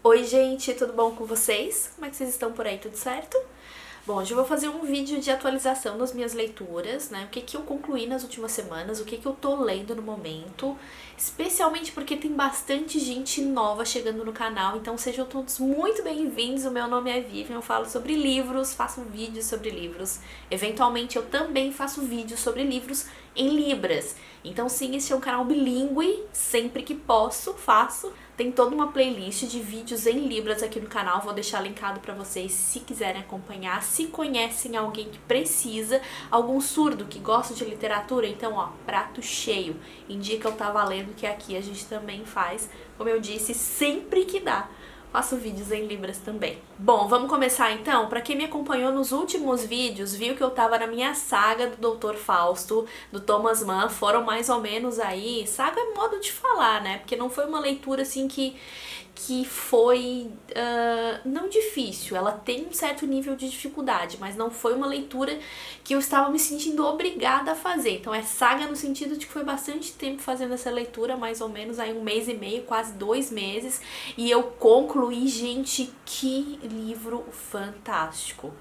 Oi gente, tudo bom com vocês? Como é que vocês estão por aí? Tudo certo? Bom, hoje eu vou fazer um vídeo de atualização das minhas leituras, né? O que eu concluí nas últimas semanas, o que eu tô lendo no momento, especialmente porque tem bastante gente nova chegando no canal, então sejam todos muito bem-vindos. O meu nome é Vivian, eu falo sobre livros, faço vídeos sobre livros, eventualmente eu também faço vídeos sobre livros em Libras. Então sim, esse é um canal bilíngue, sempre que posso, faço. Tem toda uma playlist de vídeos em Libras aqui no canal, vou deixar linkado pra vocês se quiserem acompanhar. Se conhecem alguém que precisa, algum surdo que gosta de literatura, então ó, prato cheio. Indica eu Tá Valendo, que aqui a gente também faz, como eu disse, sempre que dá. Faço vídeos em Libras também. Bom, vamos começar então? Pra quem me acompanhou nos últimos vídeos, viu que eu tava na minha saga do Dr. Fausto, do Thomas Mann. Foram mais ou menos aí, saga é modo de falar, né? Porque não foi uma leitura assim que foi não difícil, ela tem um certo nível de dificuldade, mas não foi uma leitura que eu estava me sentindo obrigada a fazer. Então é saga no sentido de que foi bastante tempo fazendo essa leitura, mais ou menos aí 1 mês e meio, quase 2 meses, e eu concluí. Gente, que livro fantástico!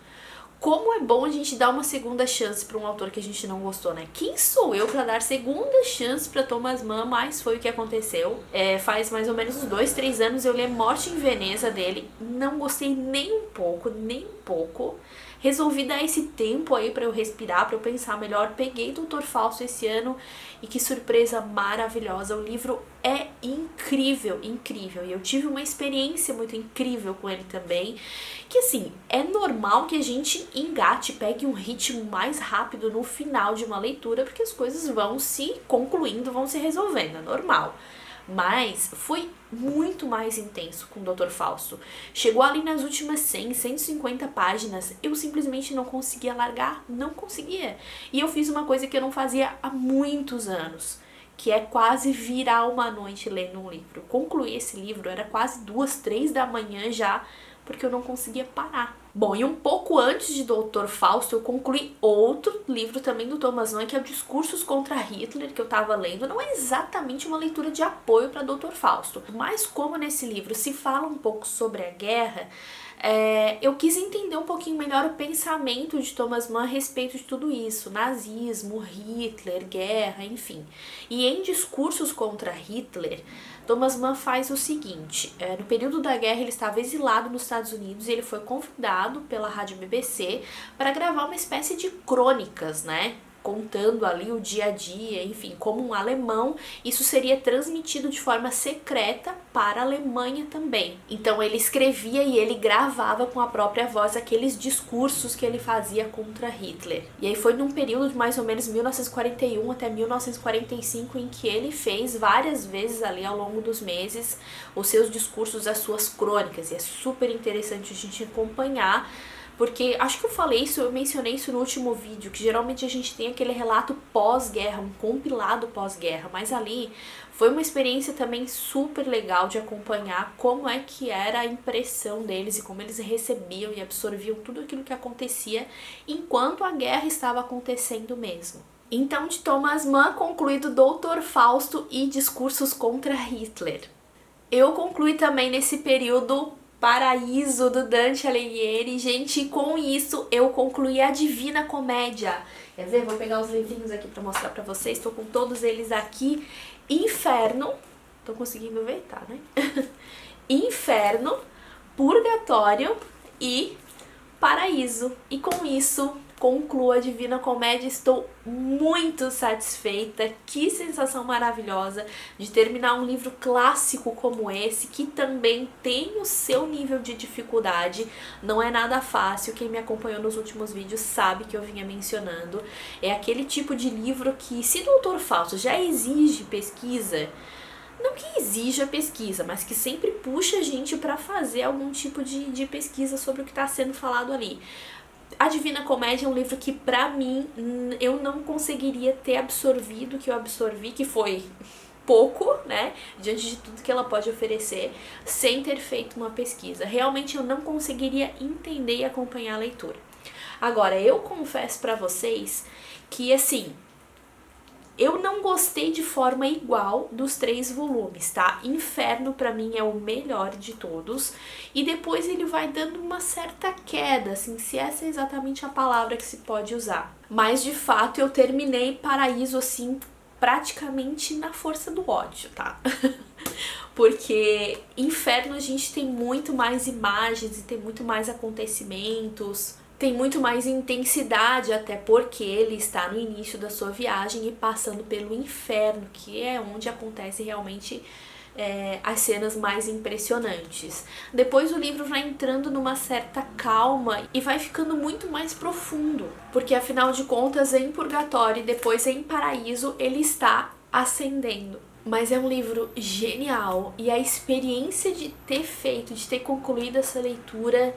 Como é bom a gente dar uma segunda chance para um autor que a gente não gostou, né? Quem sou eu para dar segunda chance para Thomas Mann? Mas foi o que aconteceu. Faz mais ou menos uns 2, 3 anos eu li Morte em Veneza dele. Não gostei nem um pouco, nem um pouco. Resolvi dar esse tempo aí pra eu respirar, pra eu pensar melhor. Peguei Dr. Fausto esse ano e que surpresa maravilhosa. O livro é incrível, incrível. E eu tive uma experiência muito incrível com ele também. Que assim, é normal que a gente engate, pegue um ritmo mais rápido no final de uma leitura, porque as coisas vão se concluindo, vão se resolvendo, é normal. Mas foi muito mais intenso com o Dr. Fausto. Chegou ali nas últimas 100, 150 páginas, eu simplesmente não conseguia largar, não conseguia. E eu fiz uma coisa que eu não fazia há muitos anos, que é quase virar uma noite lendo um livro. Concluí esse livro, era quase 2, 3 da manhã já, porque eu não conseguia parar. Bom, e um pouco antes de Dr. Fausto, eu concluí outro livro também do Thomas Mann, que é o Discursos contra Hitler, que eu tava lendo. Não é exatamente uma leitura de apoio para Dr. Fausto, mas como nesse livro se fala um pouco sobre a guerra, eu quis entender um pouquinho melhor o pensamento de Thomas Mann a respeito de tudo isso, nazismo, Hitler, guerra, enfim. E em Discursos contra Hitler, Thomas Mann faz o seguinte: no período da guerra ele estava exilado nos Estados Unidos e ele foi convidado pela rádio BBC para gravar uma espécie de crônicas, né? Contando ali o dia a dia, enfim, como um alemão, isso seria transmitido de forma secreta para a Alemanha também. Então ele escrevia e ele gravava com a própria voz aqueles discursos que ele fazia contra Hitler. E aí foi num período de mais ou menos 1941 até 1945 em que ele fez várias vezes ali ao longo dos meses os seus discursos, as suas crônicas, e é super interessante a gente acompanhar. Porque acho que eu mencionei isso no último vídeo, que geralmente a gente tem aquele relato pós-guerra, um compilado pós-guerra, mas ali foi uma experiência também super legal de acompanhar como é que era a impressão deles e como eles recebiam e absorviam tudo aquilo que acontecia enquanto a guerra estava acontecendo mesmo. Então, de Thomas Mann, concluído Dr. Fausto e Discursos contra Hitler. Eu concluí também nesse período Paraíso, do Dante Alighieri. Gente, com isso eu concluí a Divina Comédia. Quer ver? Vou pegar os livrinhos aqui pra mostrar pra vocês. Tô com todos eles aqui. Inferno. Tô conseguindo ver? Tá, né? Inferno, Purgatório e Paraíso. E com isso concluo a Divina Comédia. Estou muito satisfeita. Que sensação maravilhosa de terminar um livro clássico como esse, que também tem o seu nível de dificuldade. Não é nada fácil. Quem me acompanhou nos últimos vídeos sabe que eu vinha mencionando. É aquele tipo de livro que, se Dr. Fausto já exige pesquisa, não que exija pesquisa, mas que sempre puxa a gente para fazer algum tipo de pesquisa sobre o que está sendo falado ali. A Divina Comédia é um livro que, pra mim, eu não conseguiria ter absorvido o que eu absorvi, que foi pouco, né, diante de tudo que ela pode oferecer, sem ter feito uma pesquisa. Realmente eu não conseguiria entender e acompanhar a leitura. Agora, eu confesso pra vocês que, assim, Eu não gostei de forma igual dos 3 volumes, tá? Inferno pra mim é o melhor de todos. E depois ele vai dando uma certa queda, assim, se essa é exatamente a palavra que se pode usar. Mas de fato eu terminei Paraíso, assim, praticamente na força do ódio, tá? Porque Inferno a gente tem muito mais imagens e tem muito mais acontecimentos, tem muito mais intensidade, até porque ele está no início da sua viagem e passando pelo inferno, que é onde acontece realmente as cenas mais impressionantes. Depois o livro vai entrando numa certa calma e vai ficando muito mais profundo, porque afinal de contas em Purgatório e depois em Paraíso ele está ascendendo. Mas é um livro genial e a experiência de ter concluído essa leitura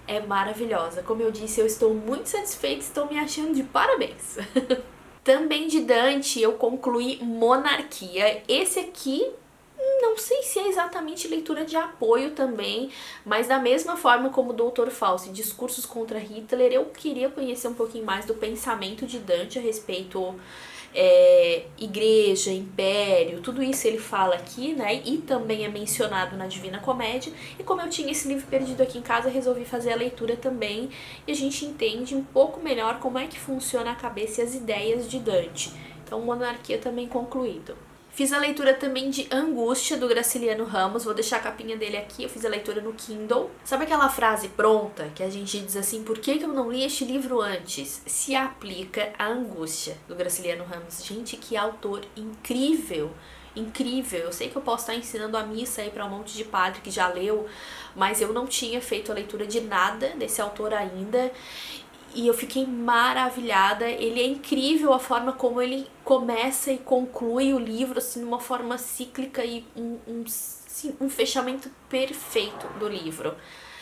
é maravilhosa. Como eu disse, eu estou muito satisfeita, estou me achando de parabéns. Também de Dante eu concluí Monarquia. Esse aqui não sei se é exatamente leitura de apoio também, mas da mesma forma como o Dr. Fauci, Discursos contra Hitler, eu queria conhecer um pouquinho mais do pensamento de Dante a respeito igreja, império, tudo isso ele fala aqui, né? E também é mencionado na Divina Comédia. E como eu tinha esse livro perdido aqui em casa, resolvi fazer a leitura também. E a gente entende um pouco melhor como é que funciona a cabeça e as ideias de Dante. Então, Monarquia também concluído. Fiz a leitura também de Angústia, do Graciliano Ramos. Vou deixar a capinha dele aqui. Eu fiz a leitura no Kindle. Sabe aquela frase pronta que a gente diz assim, por que eu não li este livro antes? Se aplica a Angústia, do Graciliano Ramos. Gente, que autor incrível! Incrível. Eu sei que eu posso estar ensinando a missa aí para um monte de padre que já leu, mas eu não tinha feito a leitura de nada desse autor ainda. E eu fiquei maravilhada. Ele é incrível a forma como ele começa e conclui o livro, assim, de uma forma cíclica e um fechamento perfeito do livro.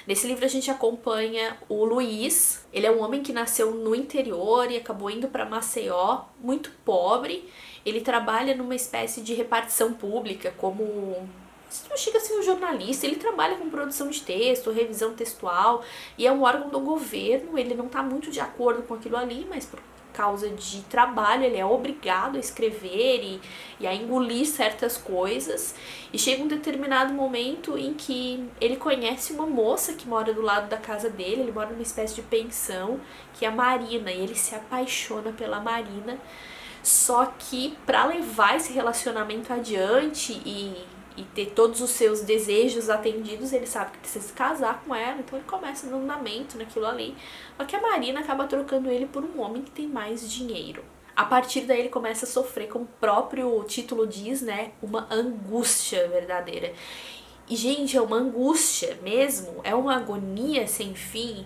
Nesse livro a gente acompanha o Luiz. Ele é um homem que nasceu no interior e acabou indo para Maceió, muito pobre. Ele trabalha numa espécie de repartição pública como... não chega a ser um jornalista, ele trabalha com produção de texto, revisão textual, e é um órgão do governo. Ele não está muito de acordo com aquilo ali, mas por causa de trabalho ele é obrigado a escrever e a engolir certas coisas. E chega um determinado momento em que ele conhece uma moça que mora do lado da casa dele. Ele mora numa espécie de pensão, que é a Marina, e ele se apaixona pela Marina. Só que para levar esse relacionamento adiante e ter todos os seus desejos atendidos, ele sabe que precisa se casar com ela, então ele começa no andamento naquilo ali. Só que a Marina acaba trocando ele por um homem que tem mais dinheiro. A partir daí ele começa a sofrer, como o próprio título diz, né, uma angústia verdadeira. E, gente, é uma angústia mesmo, é uma agonia sem fim,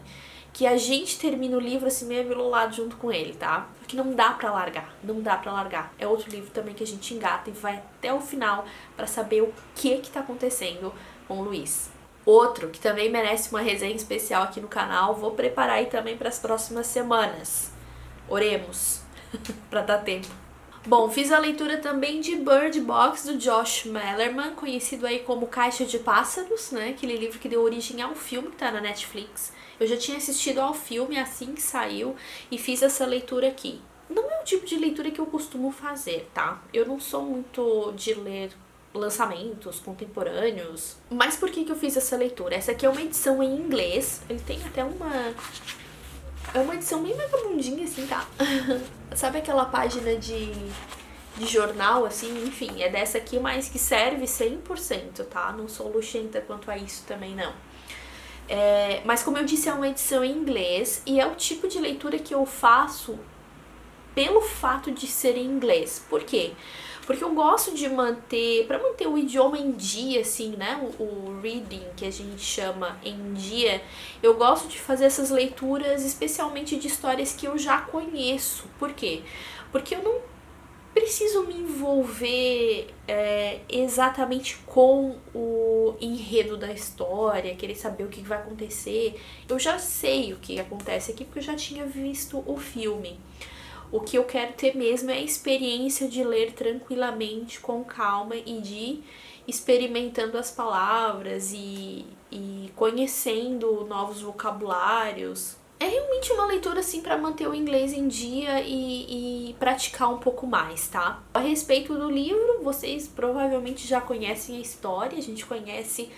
que a gente termina o livro assim meio avilolado junto com ele, tá? Que não dá pra largar, não dá pra largar. É outro livro também que a gente engata e vai até o final pra saber o que tá acontecendo com o Luiz. Outro que também merece uma resenha especial aqui no canal, vou preparar aí também para as próximas semanas. Oremos pra dar tempo. Bom, fiz a leitura também de Bird Box, do Josh Malerman, conhecido aí como Caixa de Pássaros, né? Aquele livro que deu origem ao filme que tá na Netflix. Eu já tinha assistido ao filme assim que saiu e fiz essa leitura aqui. Não é o tipo de leitura que eu costumo fazer, tá? Eu não sou muito de ler lançamentos contemporâneos. Mas por que eu fiz essa leitura? Essa aqui é uma edição em inglês. Ele tem até uma... é uma edição bem vagabundinha assim, tá? Sabe aquela página de jornal, assim? Enfim, é dessa aqui, mas que serve 100%, tá? Não sou luxenta quanto a isso também, não. Mas como eu disse, é uma edição em inglês e é o tipo de leitura que eu faço pelo fato de ser em inglês. Por quê? Porque eu gosto de para manter o idioma em dia, assim, né? O reading, que a gente chama em dia, eu gosto de fazer essas leituras, especialmente de histórias que eu já conheço. Por quê? Porque eu não preciso me envolver exatamente com o enredo da história, querer saber o que vai acontecer. Eu já sei o que acontece aqui porque eu já tinha visto o filme. O que eu quero ter mesmo é a experiência de ler tranquilamente, com calma e de ir experimentando as palavras e conhecendo novos vocabulários. É realmente uma leitura assim para manter o inglês em dia e praticar um pouco mais, tá? A respeito do livro, vocês provavelmente já conhecem a história, a gente conhece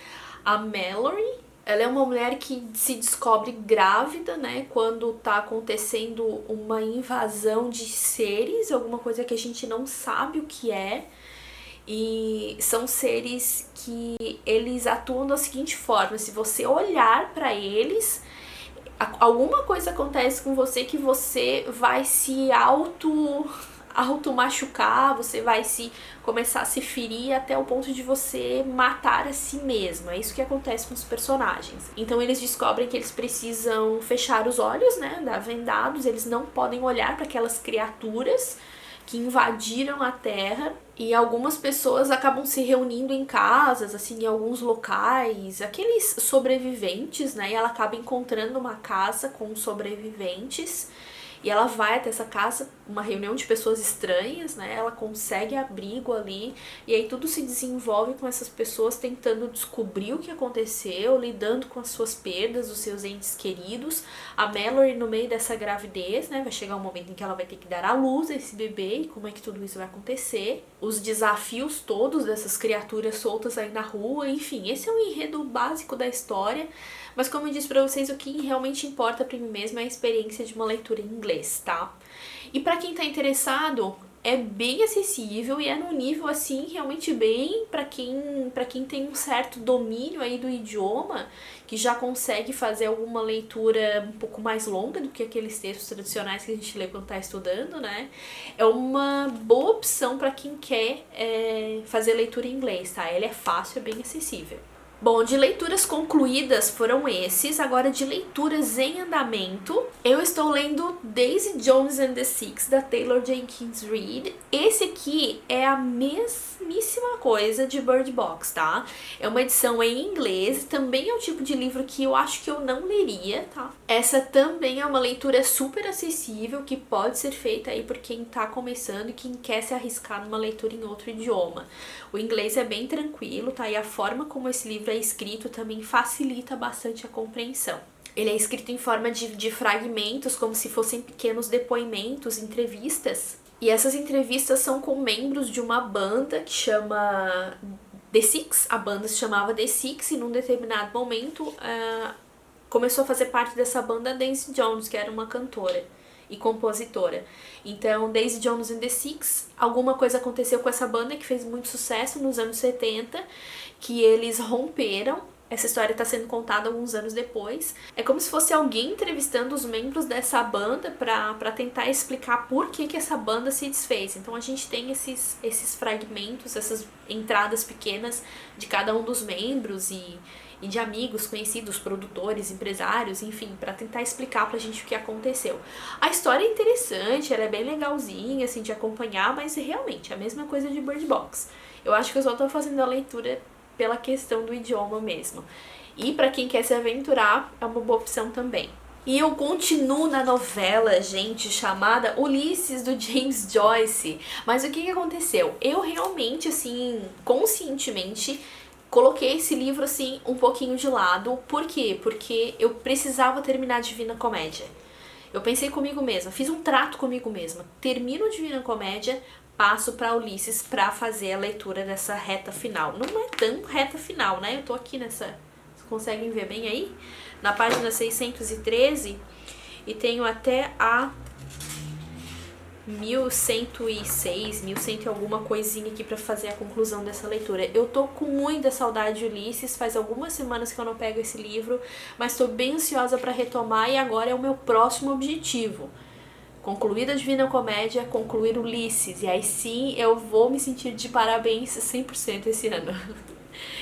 a Mallory. Ela é uma mulher que se descobre grávida, né, quando tá acontecendo uma invasão de seres, alguma coisa que a gente não sabe o que é. E são seres que eles atuam da seguinte forma: se você olhar para eles, alguma coisa acontece com você que você vai se auto machucar, você vai se começar a se ferir até o ponto de você matar a si mesmo. É isso que acontece com os personagens. Então eles descobrem que eles precisam fechar os olhos, né, dar vendados, eles não podem olhar para aquelas criaturas que invadiram a Terra, e algumas pessoas acabam se reunindo em casas, assim, em alguns locais, aqueles sobreviventes, né? E ela acaba encontrando uma casa com sobreviventes. E ela vai até essa casa, uma reunião de pessoas estranhas, né? Ela consegue abrigo ali, e aí tudo se desenvolve com essas pessoas tentando descobrir o que aconteceu, lidando com as suas perdas, os seus entes queridos. A Mallory, no meio dessa gravidez, né? Vai chegar um momento em que ela vai ter que dar à luz a esse bebê, e como é que tudo isso vai acontecer. Os desafios todos dessas criaturas soltas aí na rua, enfim, esse é o enredo básico da história. Mas como eu disse pra vocês, o que realmente importa pra mim mesmo é a experiência de uma leitura em inglês, tá? E pra quem tá interessado, é bem acessível e é num nível, assim, realmente bem pra quem tem um certo domínio aí do idioma, que já consegue fazer alguma leitura um pouco mais longa do que aqueles textos tradicionais que a gente lê quando tá estudando, né? É uma boa opção pra quem quer fazer leitura em inglês, tá? Ele é fácil, é bem acessível. Bom, de leituras concluídas foram esses. Agora, de leituras em andamento, eu estou lendo Daisy Jones and the Six, da Taylor Jenkins Reid. Esse aqui é a mesmíssima coisa de Bird Box, tá? É uma edição em inglês, também é o tipo de livro que eu acho que eu não leria, tá? Essa também é uma leitura super acessível, que pode ser feita aí por quem tá começando e quem quer se arriscar numa leitura em outro idioma. O inglês é bem tranquilo, tá? E a forma como esse livro é escrito também facilita bastante a compreensão. Ele é escrito em forma de fragmentos, como se fossem pequenos depoimentos, entrevistas. E essas entrevistas são com membros de uma banda que chama The Six. A banda se chamava The Six e num determinado momento começou a fazer parte dessa banda Daisy Jones, que era uma cantora e compositora. Então, Daisy Jones and the Six, alguma coisa aconteceu com essa banda que fez muito sucesso nos anos 70, que eles romperam. Essa história está sendo contada alguns anos depois. É como se fosse alguém entrevistando os membros dessa banda para tentar explicar por que essa banda se desfez. Então a gente tem esses fragmentos, essas entradas pequenas de cada um dos membros e de amigos, conhecidos, produtores, empresários, enfim, para tentar explicar pra gente o que aconteceu. A história é interessante, ela é bem legalzinha, assim, de acompanhar, mas realmente é a mesma coisa de Bird Box. Eu acho que eu só tô fazendo a leitura pela questão do idioma mesmo. E pra quem quer se aventurar, é uma boa opção também. E eu continuo na novela, gente, chamada Ulisses, do James Joyce. Mas o que aconteceu? Eu realmente, assim, conscientemente coloquei esse livro, assim, um pouquinho de lado. Por quê? Porque eu precisava terminar Divina Comédia. Eu pensei comigo mesma, fiz um trato comigo mesma. Termino Divina Comédia, passo pra Ulisses pra fazer a leitura dessa reta final. Não é tão reta final, né? Eu tô aqui nessa... Vocês conseguem ver bem aí? Na página 613. E tenho até a 1106, 1100 e alguma coisinha aqui pra fazer a conclusão dessa leitura. Eu tô com muita saudade de Ulisses, faz algumas semanas que eu não pego esse livro, mas tô bem ansiosa pra retomar e agora é o meu próximo objetivo. Concluída a Divina Comédia, concluir Ulisses, e aí sim eu vou me sentir de parabéns 100% esse ano.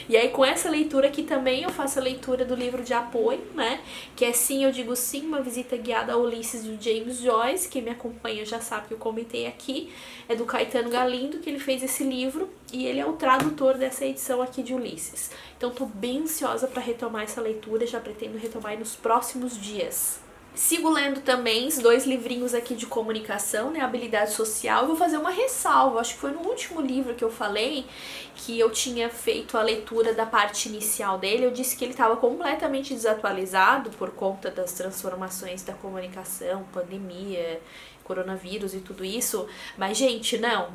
E aí com essa leitura aqui também eu faço a leitura do livro de apoio, né? Que é Sim, Eu Digo Sim, uma visita guiada a Ulisses, do James Joyce. Quem me acompanha já sabe que eu comentei aqui. É do Caetano Galindo que ele fez esse livro e ele é o tradutor dessa edição aqui de Ulisses. Então tô bem ansiosa para retomar essa leitura, já pretendo retomar nos próximos dias. Sigo lendo também os 2 livrinhos aqui de comunicação, né, habilidade social. Eu vou fazer uma ressalva, acho que foi no último livro que eu falei que eu tinha feito a leitura da parte inicial dele. Eu disse que ele estava completamente desatualizado por conta das transformações da comunicação, pandemia, coronavírus e tudo isso. Mas, gente, não.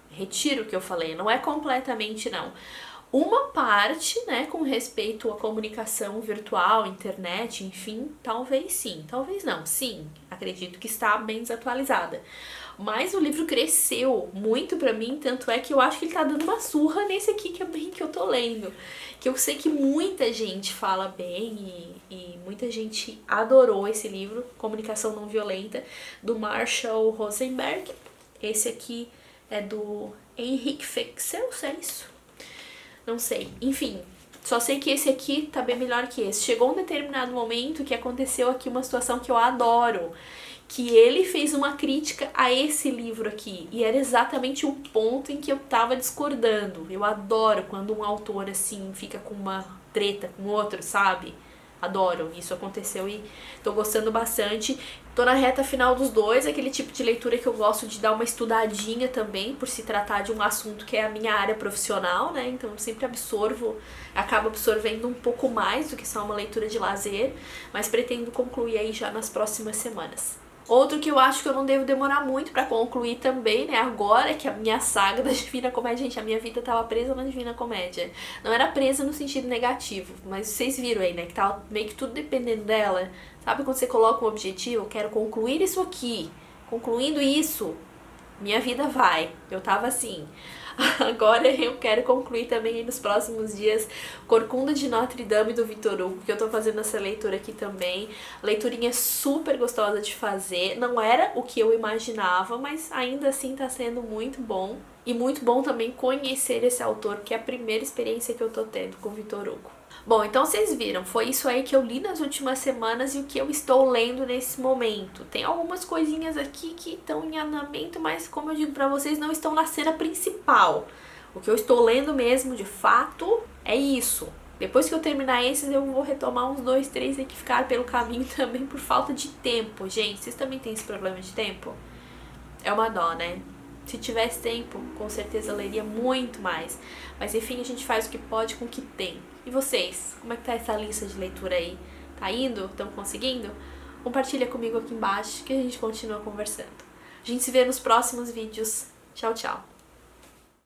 Retiro o que eu falei, não é completamente não. Uma parte, né, com respeito à comunicação virtual, internet, enfim, talvez sim, talvez não, sim, acredito que está bem desatualizada. Mas o livro cresceu muito pra mim, tanto é que eu acho que ele tá dando uma surra nesse aqui que é bem que eu tô lendo. Que eu sei que muita gente fala bem e muita gente adorou esse livro, Comunicação Não Violenta, do Marshall Rosenberg. Esse aqui é do Henrik Fexel, se é isso? Não sei, enfim, só sei que esse aqui tá bem melhor que esse. Chegou um determinado momento que aconteceu aqui uma situação que eu adoro, que ele fez uma crítica a esse livro aqui, e era exatamente o ponto em que eu tava discordando. Eu adoro quando um autor, assim, fica com uma treta com outro, sabe? Adoro, isso aconteceu e tô gostando bastante. Tô na reta final dos 2, aquele tipo de leitura que eu gosto de dar uma estudadinha também, por se tratar de um assunto que é a minha área profissional, né? Então eu sempre acabo absorvendo um pouco mais do que só uma leitura de lazer, mas pretendo concluir aí já nas próximas semanas. Outro que eu acho que eu não devo demorar muito pra concluir também, né, agora que a minha saga da Divina Comédia, gente, a minha vida tava presa na Divina Comédia. Não era presa no sentido negativo, mas vocês viram aí, né, que tava meio que tudo dependendo dela. Sabe quando você coloca um objetivo, eu quero concluir isso aqui, concluindo isso, minha vida vai. Eu tava assim. Agora eu quero concluir também nos próximos dias Corcunda de Notre Dame do Victor Hugo, que eu tô fazendo essa leitura aqui também. Leiturinha super gostosa de fazer. Não era o que eu imaginava, mas ainda assim tá sendo muito bom. E muito bom também conhecer esse autor, que é a primeira experiência que eu tô tendo com o Victor Hugo. Bom, então vocês viram, foi isso aí que eu li nas últimas semanas e o que eu estou lendo nesse momento. Tem algumas coisinhas aqui que estão em andamento, mas como eu digo pra vocês, não estão na cena principal. O que eu estou lendo mesmo, de fato, é isso. Depois que eu terminar esses, eu vou retomar uns 2, 3 aí que ficaram pelo caminho também por falta de tempo. Gente, vocês também têm esse problema de tempo? É uma dó, né? Se tivesse tempo, com certeza eu leria muito mais. Mas enfim, a gente faz o que pode com o que tem. E vocês? Como é que tá essa lista de leitura aí? Tá indo? Estão conseguindo? Compartilha comigo aqui embaixo que a gente continua conversando. A gente se vê nos próximos vídeos. Tchau, tchau!